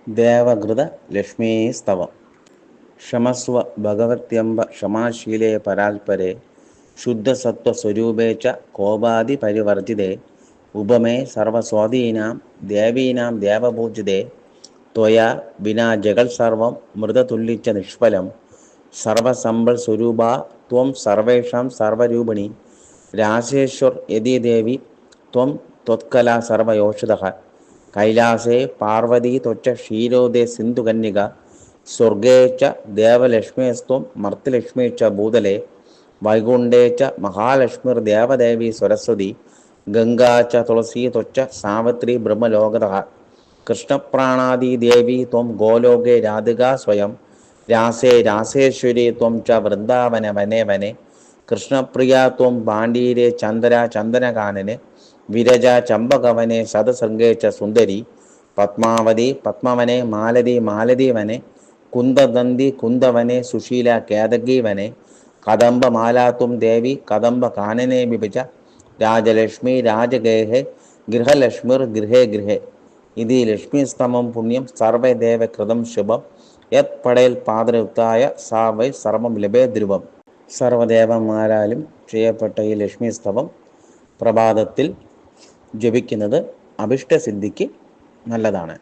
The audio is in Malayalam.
ദേവകൃത ലക്ഷ്മീ സ്തവം. ക്ഷമസ്വ ഭഗവത്യംബ ക്ഷമാശീലേ പരാൽപരേ ശുദ്ധസത്വസ്വരൂപേ ച കോപാദിപരിവർജിതേ ഉപമേ സർവസ്വാധീനാം ദേവീനാം ദേവപൂജിതേ ത്വയാ വിനാ ജഗത്സർവം മൃതതുല്യച്ച നിഷ്ഫലം സർവസമ്പൽ സ്വരൂപാ ത്വം സർവേഷാം സർവരൂപിണി രാശേശ്വർ യതി ദേവി ത്വം ത്വത്കലാ സർവയോഷിതഃ കൈലാസേ പാർവതി ത്വച്ച ക്ഷീരോദേ സിന്ധുകന്യക സ്വർഗേ ച ദേവലക്ഷ്മീസ്ത്വം മർത്യലക്ഷ്മീ ച ഭൂതലേ വൈകുണ്ഠേ ച മഹാലക്ഷ്മിർദേവദേവി സരസ്വതി ഗംഗാ ച തുളസീ ത്വച്ച സാവിത്രി ബ്രഹ്മലോകതഃ കൃഷ്ണപ്രാണാദി ദേവി ത്വം ഗോലോകേ രാധികാ സ്വയം രാസേ രാസേശ്വരി ത്വം ച വൃന്ദാവന വനെ വനെ കൃഷ്ണപ്രിയാ ത്വം പാണ്ഡീരേ ചന്ദര ചന്ദനകാനനെ വിരജ ചമ്പകവനെ സദസംഗേ ച സുന്ദരി പത്മാവതി പത്മവനെ മാലതി മാലതീവനെ കുന്ദദന്തി കുന്ദവനെ സുശീല കേതകീവനെ കദംബമാലാത്വം ദേവി കദംബകാനനെ വിഭജ രാജലക്ഷ്മി രാജഗേഹെ ഗൃഹലക്ഷ്മിർ ഗൃഹേ ഗൃഹേ ഇതി ലക്ഷ്മീസ്തമം പുണ്യം സർവദേവകൃതം ശുഭം യത് പടേൽ പാദയുക്തായ സാ വൈ സർവം ലഭേ ധ്രുവം. സർവദേവന്മാരാലും ചെയ്യപ്പെട്ട ഈ ലക്ഷ്മീസ്തവം പ്രഭാതത്തിൽ ജപിക്കുന്നത് അഭിഷ്ടസിദ്ധിക്ക് നല്ലതാണ്.